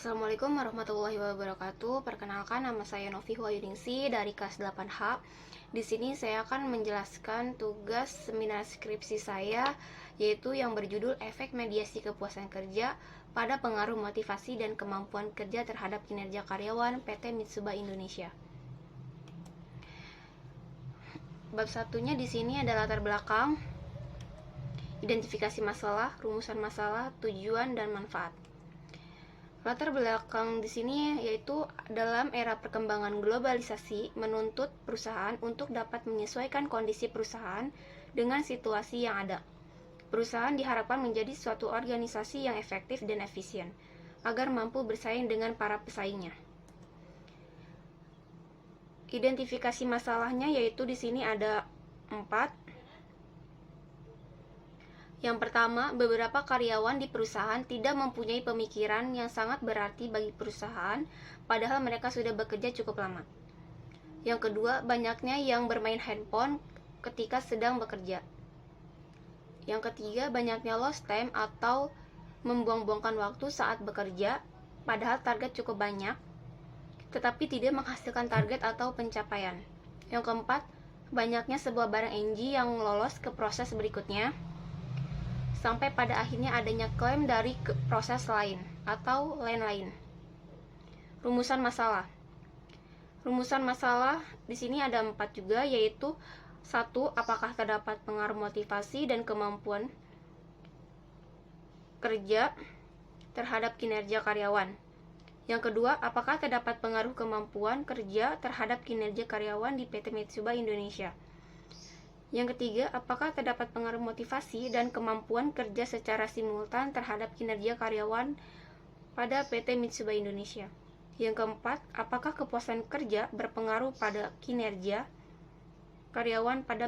Assalamualaikum warahmatullahi wabarakatuh. Perkenalkan, nama saya Novi Huayuningsi dari kelas 8H. Di sini saya akan menjelaskan tugas seminar skripsi saya, yaitu yang berjudul Efek Mediasi Kepuasan Kerja pada Pengaruh Motivasi dan Kemampuan Kerja Terhadap Kinerja Karyawan PT Mitsuba Indonesia. Bab satunya di sini ada latar belakang, identifikasi masalah, rumusan masalah, tujuan, dan manfaat. Latar belakang di sini yaitu dalam era perkembangan globalisasi menuntut perusahaan untuk dapat menyesuaikan kondisi perusahaan dengan situasi yang ada. Perusahaan diharapkan menjadi suatu organisasi yang efektif dan efisien agar mampu bersaing dengan para pesaingnya. Identifikasi masalahnya yaitu di sini ada 4. Yang pertama, beberapa karyawan di perusahaan tidak mempunyai pemikiran yang sangat berarti bagi perusahaan, padahal mereka sudah bekerja cukup lama. Yang kedua, banyaknya yang bermain handphone ketika sedang bekerja. Yang ketiga, banyaknya lost time atau membuang-buangkan waktu saat bekerja, padahal target cukup banyak, tetapi tidak menghasilkan target atau pencapaian. Yang keempat, banyaknya sebuah barang NG yang lolos ke proses berikutnya, sampai pada akhirnya adanya klaim dari proses lain atau lain-lain. Rumusan masalah. Rumusan masalah di sini ada 4 juga, yaitu 1. Apakah terdapat pengaruh motivasi dan kemampuan kerja terhadap kinerja karyawan? Yang kedua, apakah terdapat pengaruh kemampuan kerja terhadap kinerja karyawan di PT Mitsuba Indonesia? Yang ketiga, apakah terdapat pengaruh motivasi dan kemampuan kerja secara simultan terhadap kinerja karyawan pada PT Mitsuba Indonesia? Yang keempat, apakah kepuasan kerja berpengaruh pada kinerja karyawan pada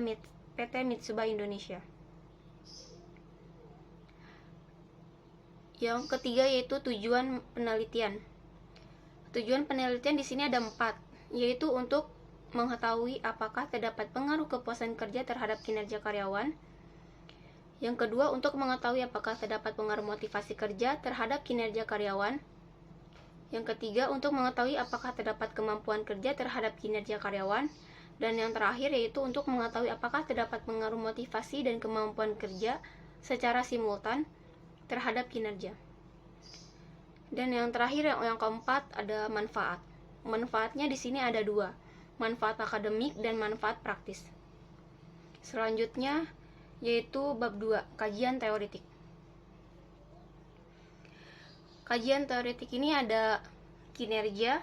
PT Mitsuba Indonesia? Yang ketiga yaitu tujuan penelitian. Tujuan penelitian di sini ada 4, yaitu untuk mengetahui apakah terdapat pengaruh kepuasan kerja terhadap kinerja karyawan. Yang kedua, untuk mengetahui apakah terdapat pengaruh motivasi kerja terhadap kinerja karyawan. Yang ketiga, untuk mengetahui apakah terdapat kemampuan kerja terhadap kinerja karyawan. Dan yang terakhir yaitu untuk mengetahui apakah terdapat pengaruh motivasi dan kemampuan kerja secara simultan terhadap kinerja. Dan yang terakhir, yang keempat, ada manfaat. Manfaatnya di sini ada 2. Manfaat akademik dan manfaat praktis. Selanjutnya yaitu bab 2, kajian teoretik. Kajian teoretik ini ada kinerja,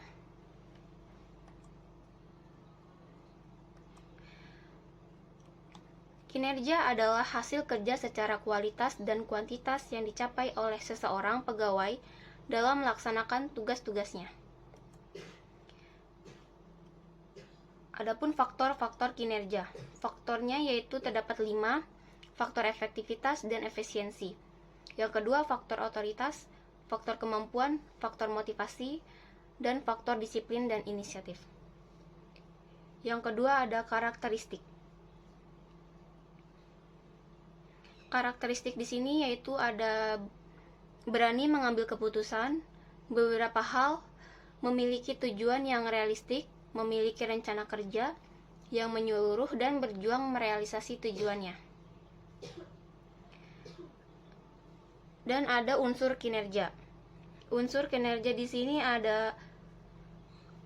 kinerja adalah hasil kerja secara kualitas dan kuantitas yang dicapai oleh seseorang pegawai dalam melaksanakan tugas-tugasnya. Adapun faktor-faktor kinerja. Faktornya yaitu terdapat 5, faktor efektivitas dan efisiensi. Yang kedua, faktor otoritas, faktor kemampuan, faktor motivasi, dan faktor disiplin dan inisiatif. Yang kedua ada karakteristik. Karakteristik di sini yaitu ada berani mengambil keputusan, beberapa hal, memiliki tujuan yang realistik, memiliki rencana kerja yang menyeluruh dan berjuang merealisasi tujuannya. Dan ada unsur kinerja. Unsur kinerja di sini ada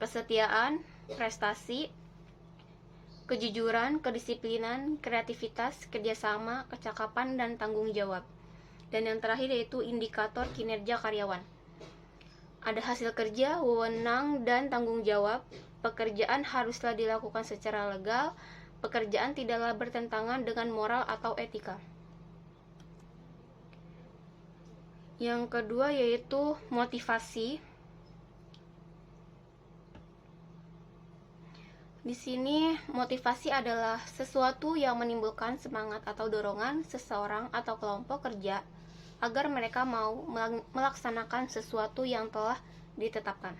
kesetiaan, prestasi, kejujuran, kedisiplinan, kreativitas, kerjasama, kecakapan, dan tanggung jawab. Dan yang terakhir yaitu indikator kinerja karyawan. Ada hasil kerja, wewenang, dan tanggung jawab. Pekerjaan haruslah dilakukan secara legal. Pekerjaan tidaklah bertentangan dengan moral atau etika. Yang kedua yaitu motivasi. Di sini motivasi adalah sesuatu yang menimbulkan semangat atau dorongan seseorang atau kelompok kerja agar mereka mau melaksanakan sesuatu yang telah ditetapkan.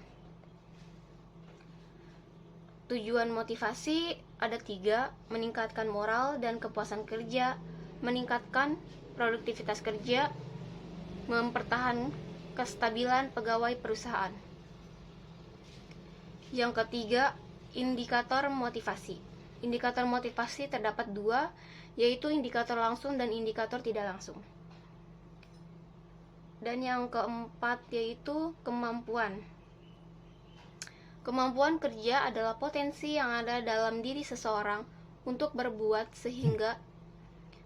Tujuan motivasi ada 3, meningkatkan moral dan kepuasan kerja, meningkatkan produktivitas kerja, kestabilan pegawai perusahaan. Yang ketiga, indikator motivasi. Indikator motivasi terdapat dua, yaitu indikator langsung dan indikator tidak langsung. Dan yang keempat yaitu kemampuan. Kemampuan kerja adalah potensi yang ada dalam diri seseorang untuk berbuat sehingga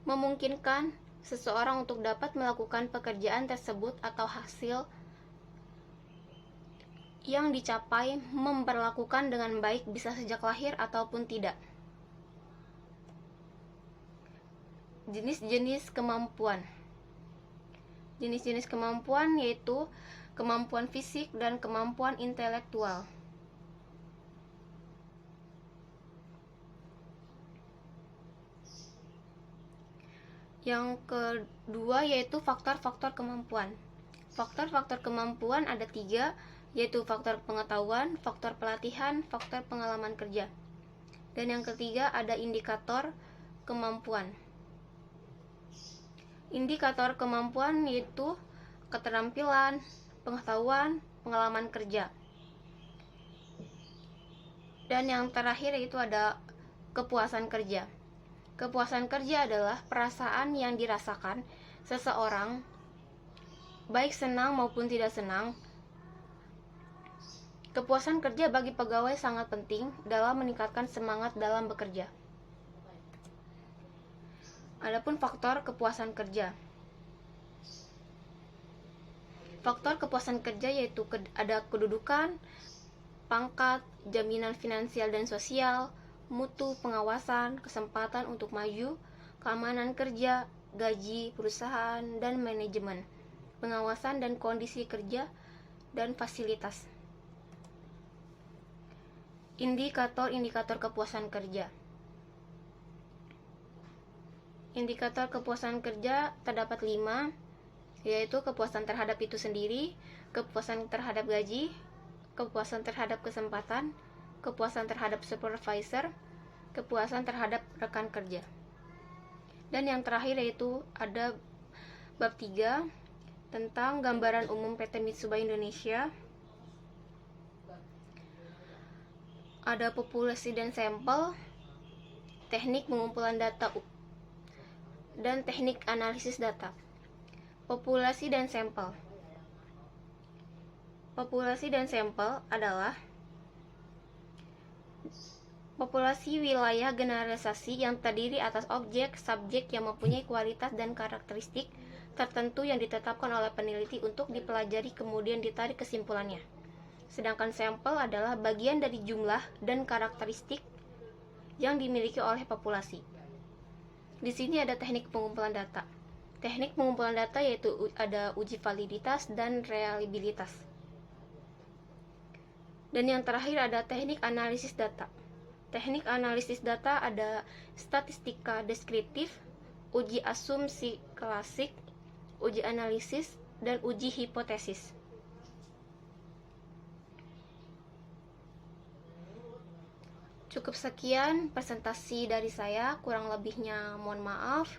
memungkinkan seseorang untuk dapat melakukan pekerjaan tersebut atau hasil yang dicapai memperlakukan dengan baik bisa sejak lahir ataupun tidak. Jenis-jenis kemampuan. Jenis-jenis kemampuan yaitu kemampuan fisik dan kemampuan intelektual. Yang kedua yaitu faktor-faktor kemampuan. Faktor-faktor kemampuan ada 3, yaitu faktor pengetahuan, faktor pelatihan, faktor pengalaman kerja. Dan yang ketiga ada indikator kemampuan. Indikator kemampuan yaitu keterampilan, pengetahuan, pengalaman kerja. Dan yang terakhir yaitu ada kepuasan kerja. Kepuasan kerja adalah perasaan yang dirasakan seseorang, baik senang maupun tidak senang. Kepuasan kerja bagi pegawai sangat penting dalam meningkatkan semangat dalam bekerja. Adapun faktor kepuasan kerja. Faktor kepuasan kerja yaitu ada kedudukan, pangkat, jaminan finansial dan sosial, mutu, pengawasan, kesempatan untuk maju, keamanan kerja, gaji perusahaan, dan manajemen, pengawasan dan kondisi kerja, dan fasilitas. Indikator-indikator kepuasan kerja. Indikator kepuasan kerja terdapat 5, yaitu kepuasan terhadap itu sendiri, kepuasan terhadap gaji, kepuasan terhadap kesempatan, kepuasan terhadap supervisor, kepuasan terhadap rekan kerja. Dan yang terakhir yaitu ada bab 3 tentang gambaran umum PT Mitsubishi Indonesia. Ada populasi dan sampel, teknik pengumpulan data, dan teknik analisis data. Populasi dan sampel. Populasi dan sampel adalah populasi wilayah generalisasi yang terdiri atas objek, subjek yang mempunyai kualitas dan karakteristik tertentu yang ditetapkan oleh peneliti untuk dipelajari kemudian ditarik kesimpulannya. Sedangkan sampel adalah bagian dari jumlah dan karakteristik yang dimiliki oleh populasi. Di sini ada teknik pengumpulan data. Teknik pengumpulan data yaitu ada uji validitas dan reliabilitas. Dan yang terakhir ada teknik analisis data. Teknik analisis data ada statistika deskriptif, uji asumsi klasik, uji analisis, dan uji hipotesis. Cukup sekian presentasi dari saya, kurang lebihnya mohon maaf.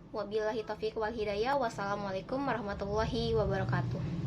Wabillahi taufiq wal hidayah. Wassalamualaikum warahmatullahi wabarakatuh.